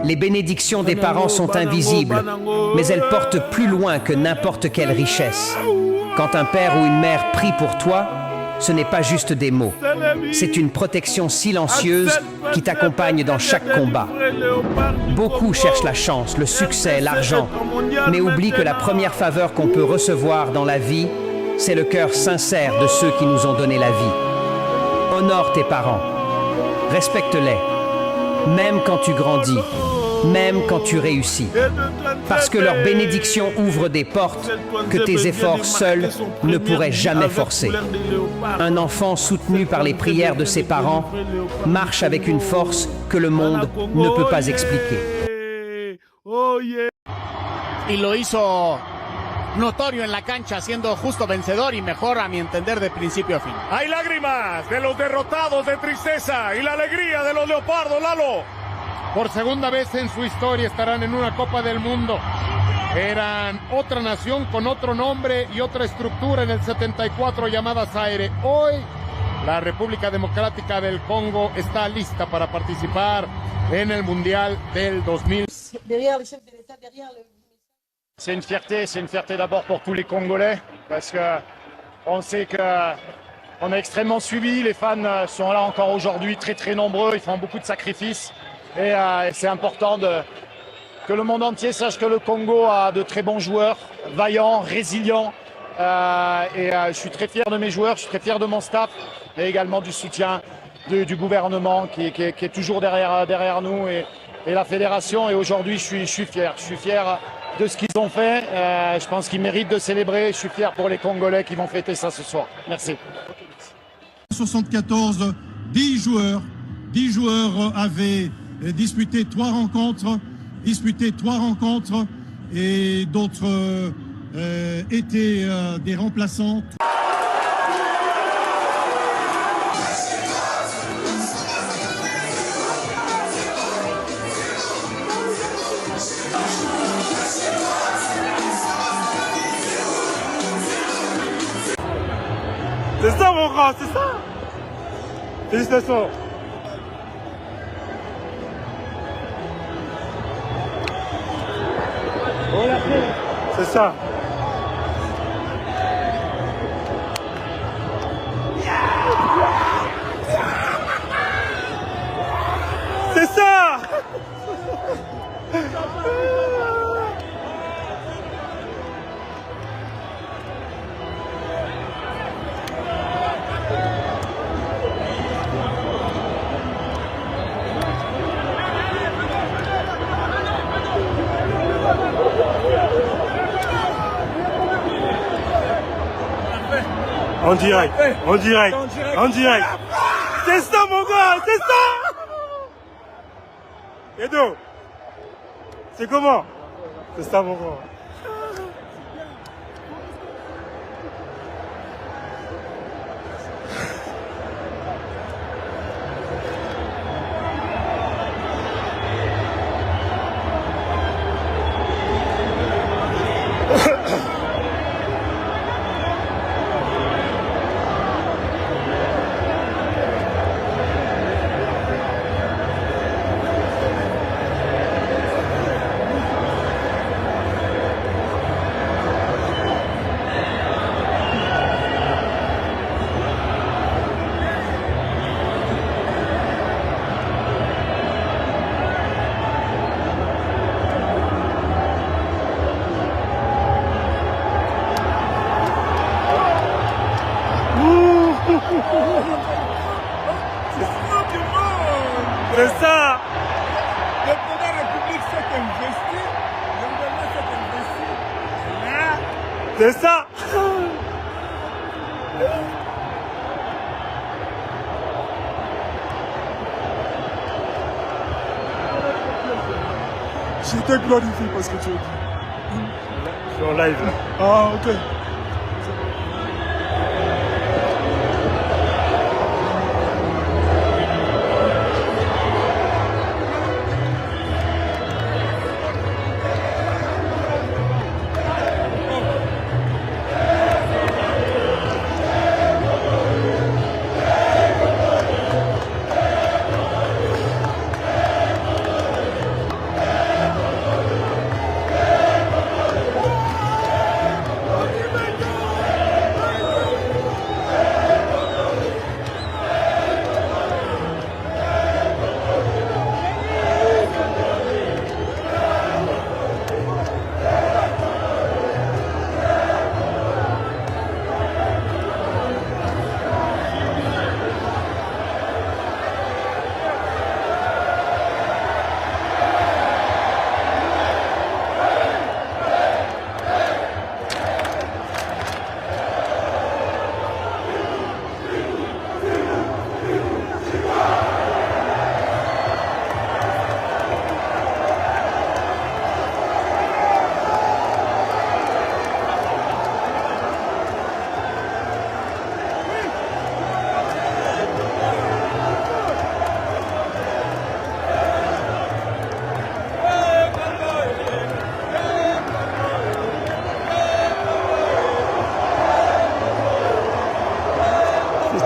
Les bénédictions des parents sont invisibles, mais elles portent plus loin que n'importe quelle richesse. Quand un père ou une mère prie pour toi, ce n'est pas juste des mots. C'est une protection silencieuse qui t'accompagne dans chaque combat. Beaucoup cherchent la chance, le succès, l'argent, mais oublient que la première faveur qu'on peut recevoir dans la vie, c'est le cœur sincère de ceux qui nous ont donné la vie. Honore tes parents, respecte-les, même quand tu grandis, même quand tu réussis. Parce que leur bénédiction ouvre des portes que tes efforts seuls ne pourraient jamais forcer. Un enfant soutenu par les prières de ses parents marche avec une force que le monde ne peut pas expliquer. Y lo hizo notorio en la cancha, siendo justo vencedor y mejor a mi entender de principio a fin. Hay lágrimas de los derrotados de tristeza y la alegría de los leopardos, Lalo. Por segunda vez en su historia estarán en una Copa del Mundo. Eran otra nación con otro nombre y otra estructura en el 74 llamada Zaire. Hoy la República Democrática del Congo está lista para participar en el Mundial del 2000. Derrière le chef de l'État, derrière le... C'est une fierté d'abord pour tous les Congolais, parce que on sait que on a extrêmement suivi, les fans sont là encore aujourd'hui, très nombreux, ils font beaucoup de sacrifices, et c'est important que le monde entier sache que le Congo a de très bons joueurs, vaillants, résilients, je suis très fier de mes joueurs, je suis très fier de mon staff, et également du soutien du gouvernement qui est toujours derrière nous, et la fédération, et aujourd'hui je suis fier de ce qu'ils ont fait. Je pense qu'ils méritent de célébrer. Je suis fier pour les Congolais qui vont fêter ça ce soir. Merci. 74, 10 joueurs avaient disputé 3 rencontres, et d'autres étaient des remplaçants. C'est ça mon grand, c'est ça. Félicitations. C'est ça. C'est ça. En direct. C'est ça mon gars, c'est ça. Edo, c'est comment? C'est ça mon gars. C'est ça. Le président de la République s'est investi, le gouvernement s'est investi. C'est ça. J'étais glorifié parce que tu as dit. Je suis en live là. Ah, ok.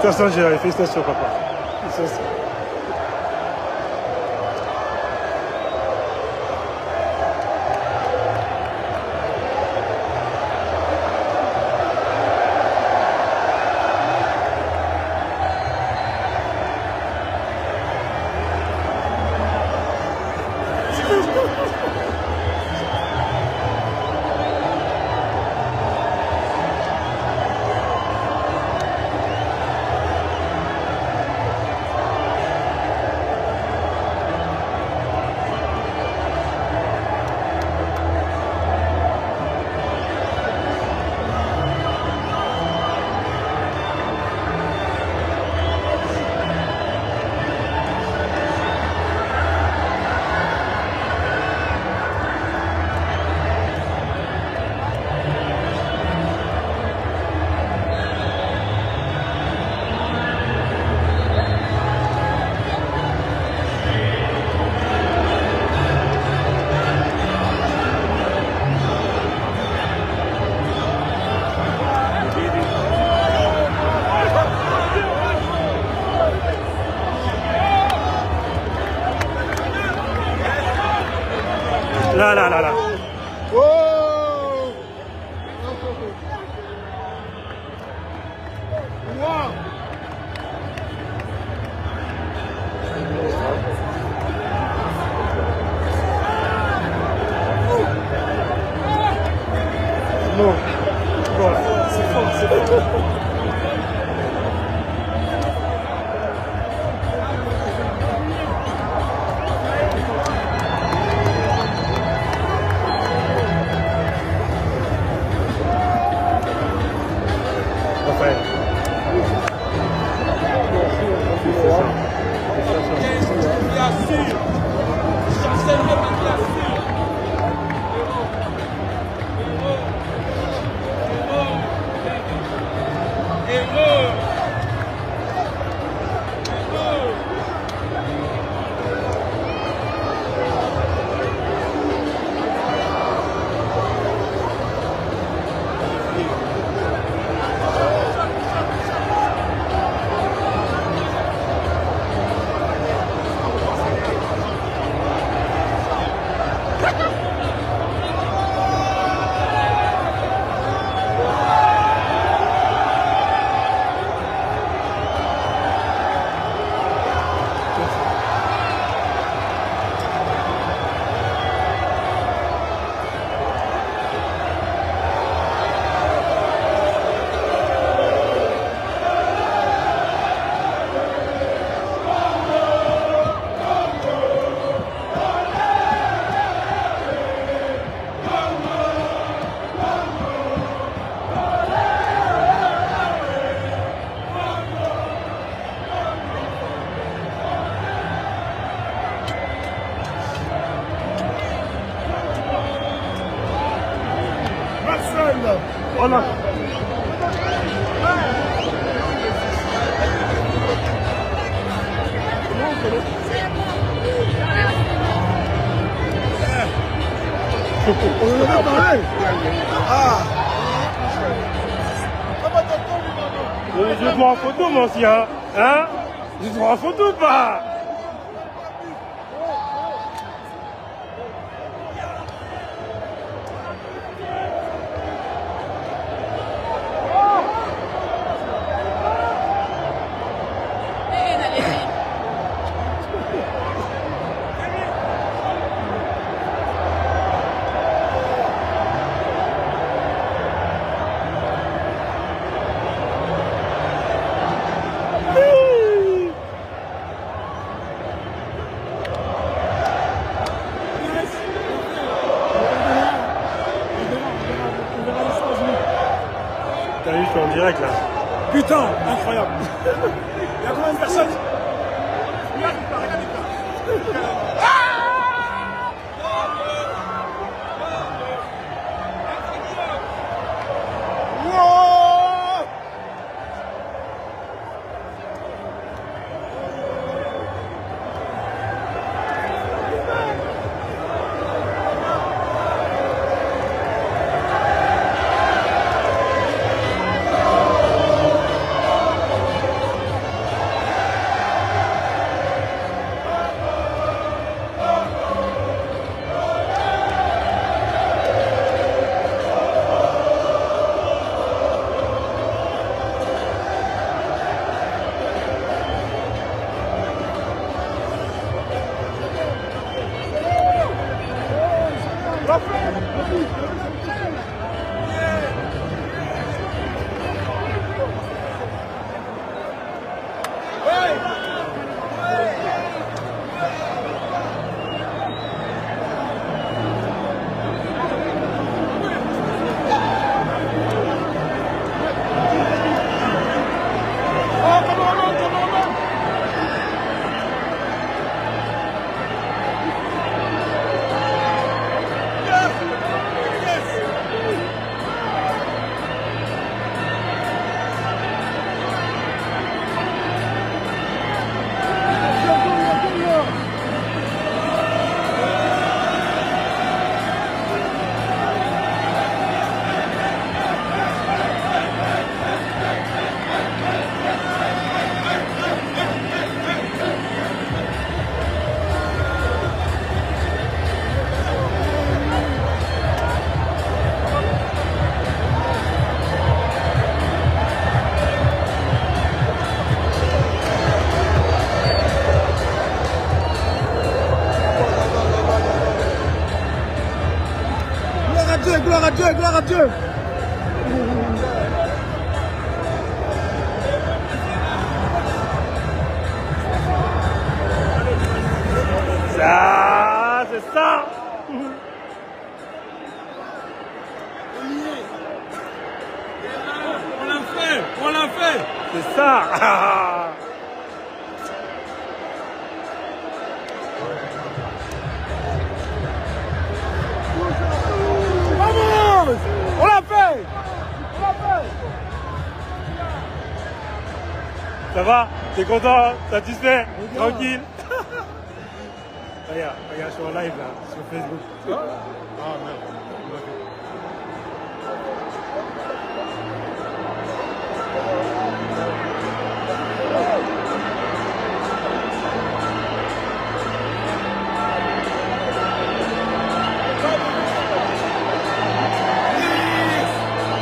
Félicitations, Gérard. Félicitations, papa. Félicitations. Là, là, là, là. ¡Oh! ¡Wow! Non. Voilà. C'est fort, c'est fort. Raphaël. On a... On en a parlé. Je prends en photo, mon sien. Hein? Je prends en photo ou pas? T'as vu, je suis en direct là. Putain, incroyable. Il y a combien de personnes? Gloire à Dieu, gloire à Dieu. Ça, c'est ça. On l'a fait, on l'a fait. C'est ça. Vamos, on l'a fait. On l'a fait. Ça va? T'es content? Satisfait? Tranquille? Regarde, regarde, je suis en live là, sur Facebook. Ah, merde.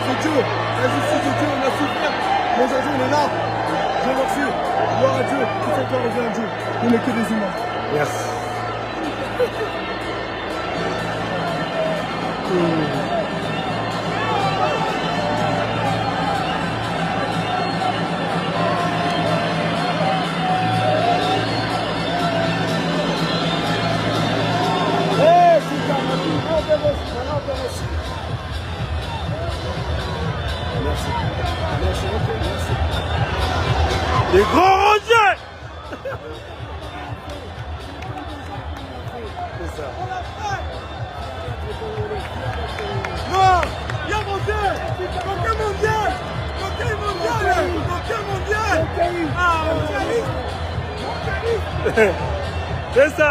C'est Dieu, la justice de Dieu, on a souffert. Mais aujourd'hui on est là. Dieu merci. Gloire à Dieu, qui fait gloire à Dieu. On n'est que des humains. Merci. Les grands Roger. C'est ça. Non, il y a mondial. Aucun mondial. Aucun mondial. Aucun mondial. Ah, mondialiste. C'est ça.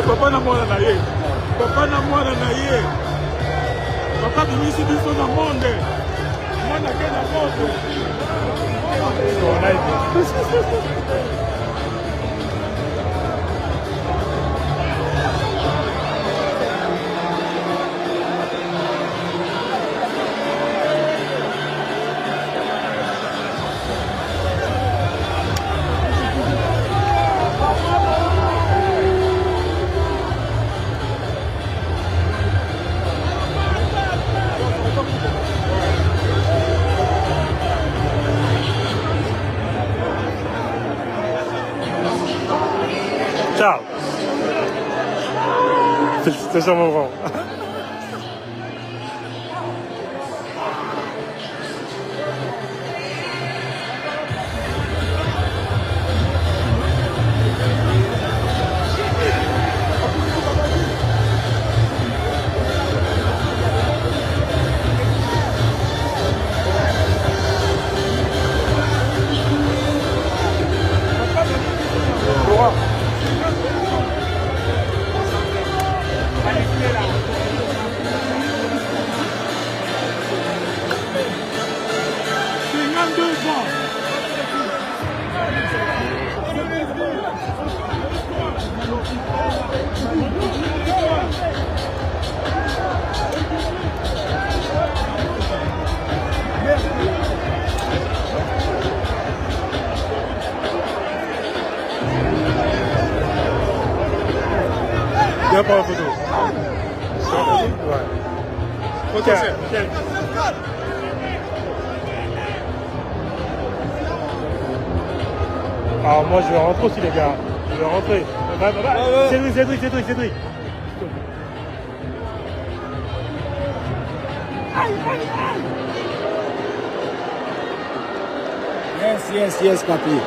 Papa na mwana na ye. Papa na mwana na ye. Papa bimisi biso na monde. Mwana ke na monde. C'est sur mon vent. Viens prendre la photo. Ouais. Ok. Alors moi je vais rentrer aussi les gars. Je vais rentrer. Cédric. Yes, papi.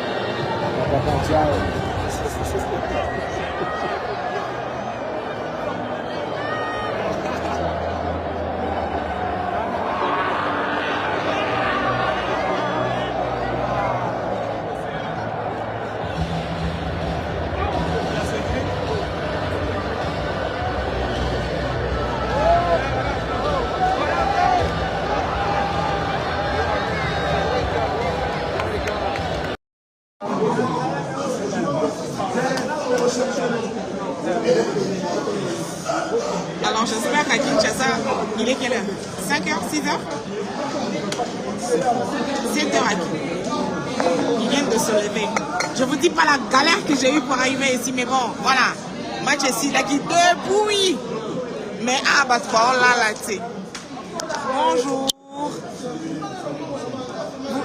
Papa, ciao. Alors j'espère qu'à Kinshasa, il est quelle heure? 5h, 6h? 7h à qui? Ils viennent de se lever. Je vous dis pas la galère que j'ai eue pour arriver ici, mais bon, voilà. Match ici, là qui débrouille. Mais ah, bah, là, tu sais. Bonjour.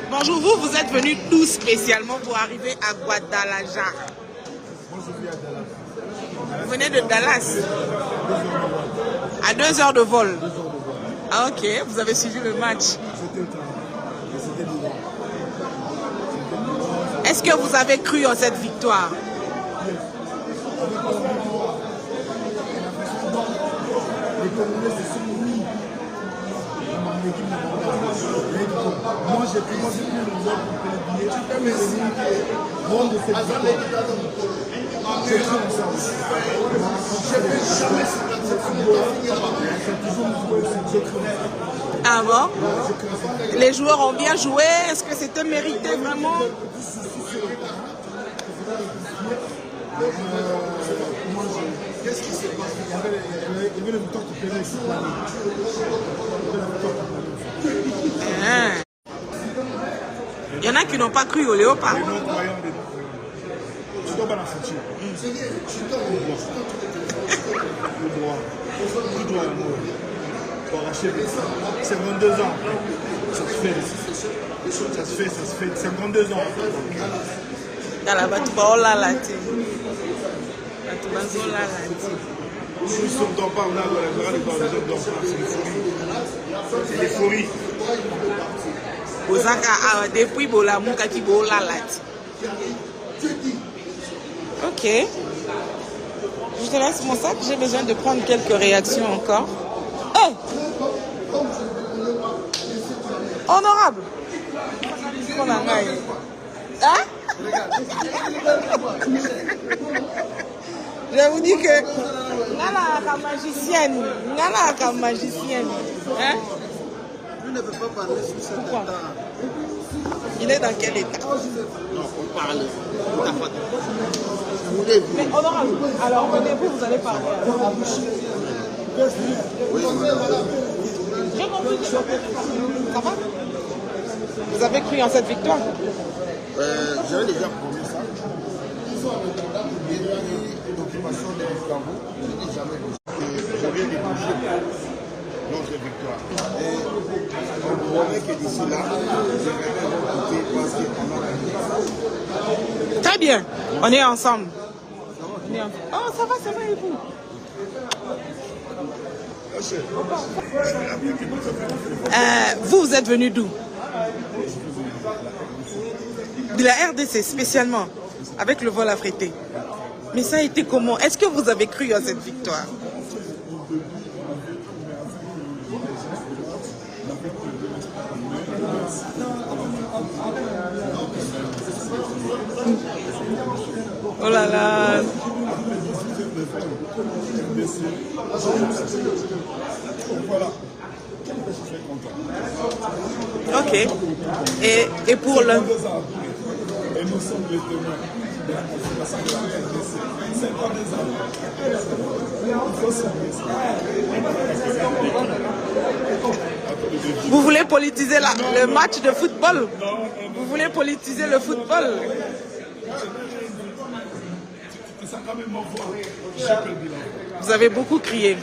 Bonjour, vous êtes venus tous spécialement pour arriver à Guadalajara. Vous venez de Dallas. À 2 heures de vol. Ah ok, vous avez suivi le match. Est-ce que vous avez cru en cette victoire? Moi j'ai pris Ah bon? Les joueurs ont bien joué. Est-ce que c'était mérité vraiment? Qu'est-ce qui s'est passé? Il y avait le victoire qui plaisait ici. Il y en a qui n'ont pas cru au léopard. Tu dois pas la sentir. Tu dois arracher 52 ans. Ça se fait 52 ans. Dans la battubola là, tu si on ne dort pas, on a les gens dorment pas. C'est l'euphorie. Depuis Bolamou, Kaki Bola là. Ok. Je te laisse mon sac, j'ai besoin de prendre quelques réactions encore. Oh! Honorable! Hein? Je vous dis que Ngala magicienne. Hein? Lui ne veut pas parler sur cet état. Il est dans quel état? Non, on parle. Mais honorable, alors venez-vous, vous allez parler. Oui, J'ai compris. Ça va? Vous avez cru en cette victoire? J'avais déjà promis ça. L'occupation des Bukavu, je n'ai jamais vu. Je viens de toucher notre victoire. Et on promet que d'ici là, je vais écouter parce qu'on a gagné. Très bien, on est ensemble. Oh, ça va et vous? Vous êtes venu d'où? De la RDC spécialement, avec le vol affrété. Mais ça a été comment? Est-ce que vous avez cru à cette victoire? Oh là là. Ok. Et pour le... Et nous sommes les témoins de la consultation de la RDC. C'est pas des amis. Vous voulez politiser le match de football? Vous voulez politiser le football? Vous avez beaucoup crié.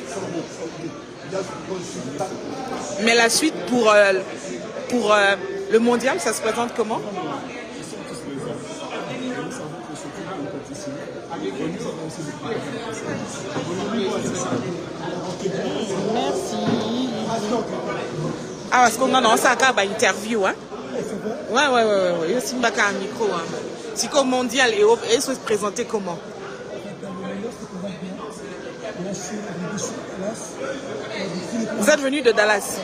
Mais la suite pour le mondial, ça se présente comment? Merci. Ah, parce qu'on a lancé une interview, hein? Ouais. Je suis un micro. Hein. C'est comme mondial et se présenter comment? Vous êtes venu de Dallas?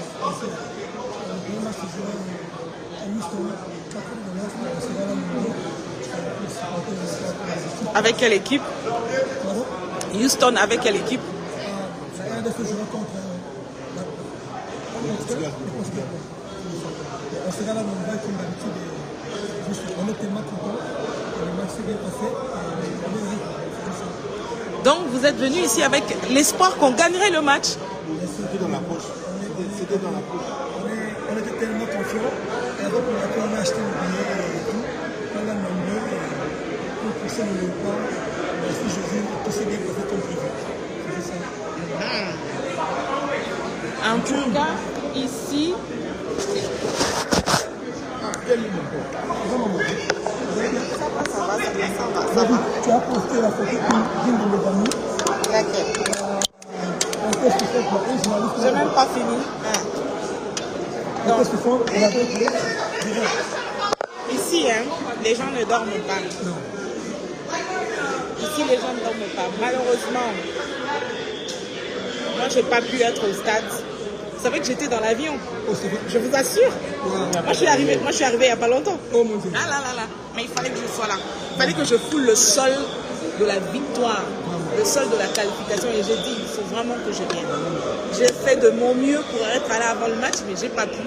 Avec quelle équipe? Houston, avec quelle équipe? Donc vous êtes venu ici avec l'espoir qu'on gagnerait le match? C'était dans la poche. C'était dans la poche. On était tellement confiants. Et donc on a acheté le billet et tout. On a demandé pour pousser le pas. Si je dis tout c'est bien passé comme prévu. C'est ça. En tout cas, ici. Ça va. Tu as posté la photo d'une de mes amies. Laquelle? J'ai même pas fini. Donc, ici, hein, les gens ne dorment pas. Ici, les gens ne dorment pas. Malheureusement, moi, je n'ai pas pu être au stade. Vous savez que j'étais dans l'avion. Je vous assure. Moi, je suis arrivée il n'y a pas longtemps. Ah là. Mais il fallait que je sois là. Il fallait que je foule le sol de la victoire, le sol de la qualification. Et j'ai dit, il faut vraiment que je vienne. J'ai fait de mon mieux pour être allé avant le match, mais je n'ai pas pu.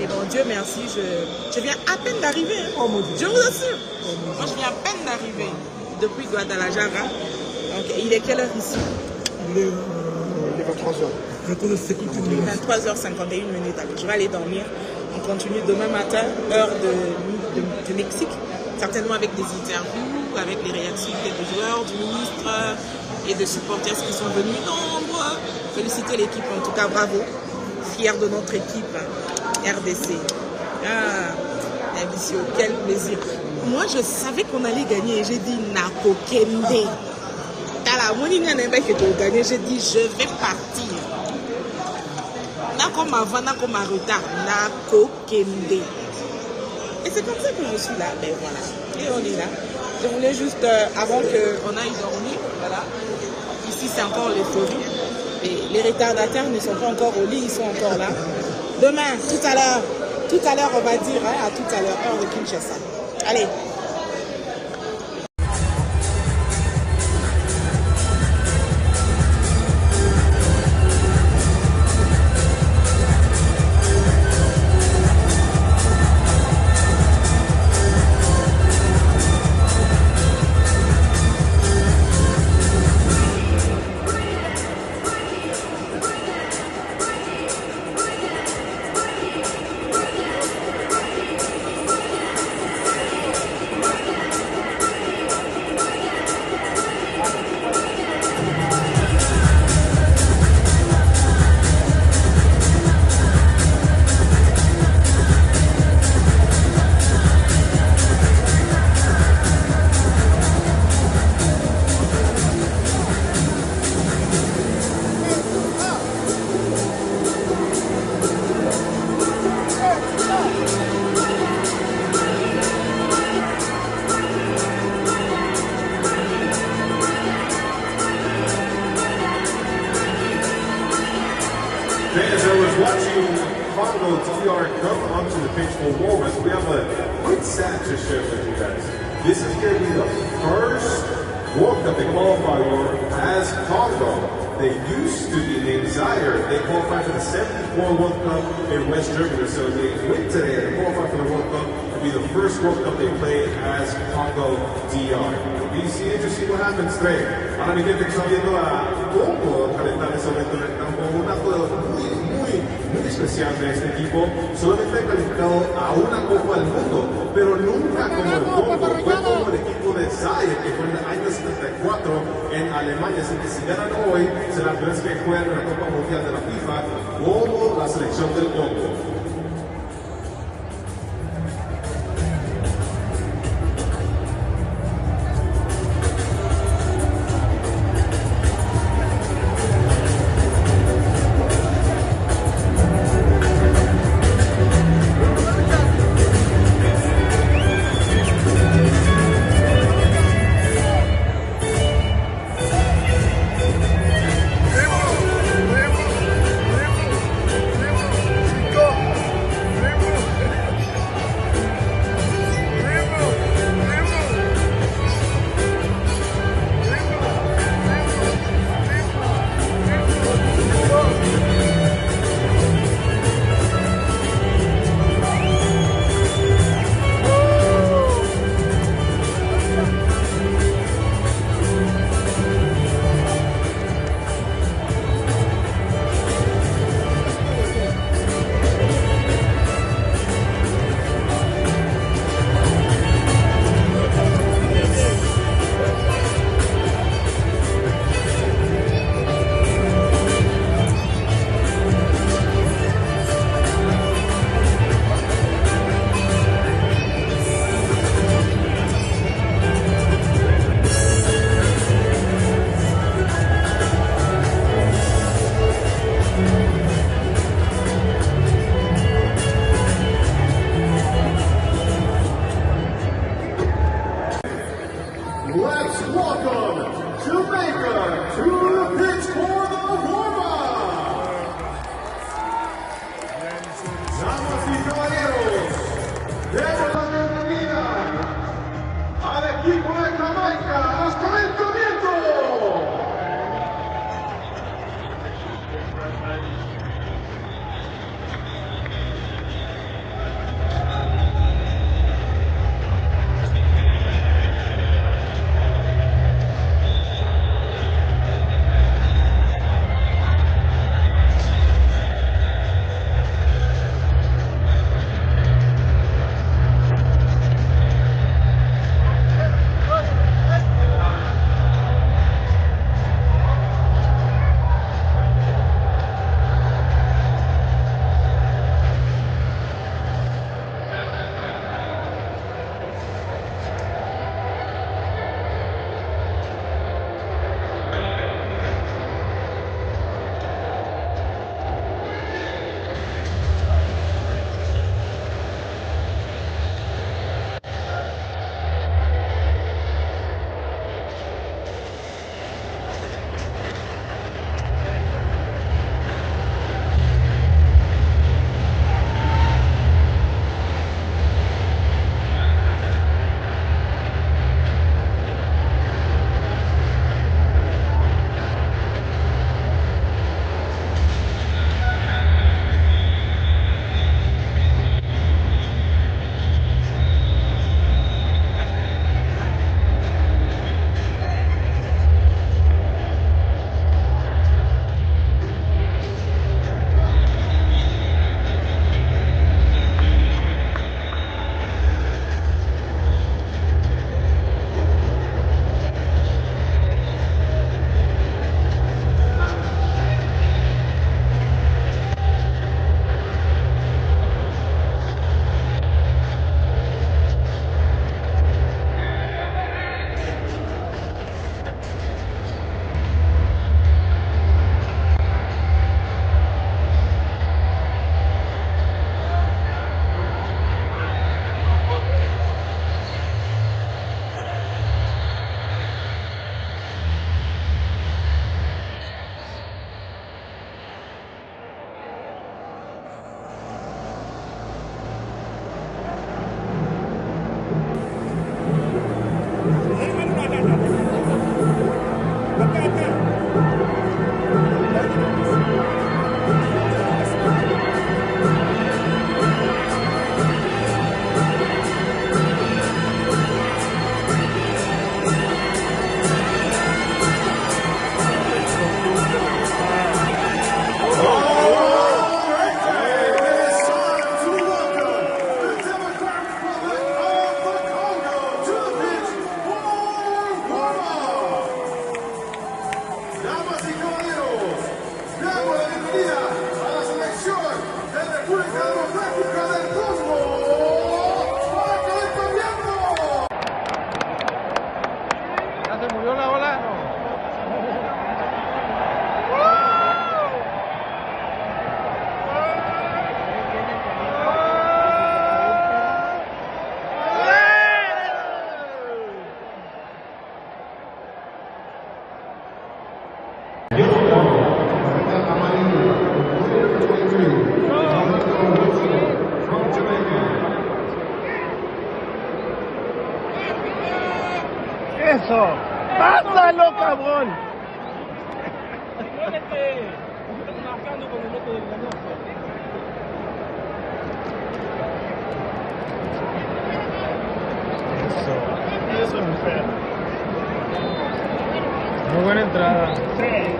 Et bon, Dieu merci, je viens à peine d'arriver. Hein. Je vous assure. Moi, je viens à peine d'arriver depuis Guadalajara. Donc, il est quelle heure ici? Il est 23h. 23h51 minutes. Alors, je vais aller dormir. On continue demain matin, heure de Mexique. Certainement avec des interviews, avec les réactions des joueurs, du ministre et des supporters qui sont venus nombreux. Féliciter l'équipe, en tout cas, bravo. Fier de notre équipe, RDC. Ah, ambitieux, quel plaisir. Moi, je savais qu'on allait gagner et j'ai dit Nako Kende. J'ai dit, je vais partir. Nako avant, Nako ma retard. Nako Kende. Et c'est comme ça que je suis là. Ben voilà. Et on est là. Je voulais juste, avant qu'on aille dormir, voilà. Ici, c'est encore l'euphorie. Et les retardataires ne sont pas encore au lit, ils sont encore là. Demain, tout à l'heure, on va dire, hein, à tout à l'heure, heure de Kinshasa. Allez. watching Congo DR come onto the pitch for Walrus, we have a quick stat to share with you guys. This is going to be the first World Cup they qualify for as Congo. They used to be named Zaire. They qualified for the 74 World Cup in West Germany. So they win today and qualify for the World Cup. It'll be the first World Cup they play as Congo DR. It'll be interesting what happens today. Ahora mi gente está viendo a Congo calentar ese momento en el campo. Un acto muy especial de este equipo. Solamente ha calificado a una Copa del Mundo, pero nunca como el Congo. Fue como el equipo de Zaire, que fue en el año 74 en Alemania. Así que si ganan hoy, será la primera vez que juegan en la Copa Mundial de la FIFA como la selección del Congo. Eso. ¡Pásalo, cabrón! Eso, mujer. Muy buena entrada. Sí.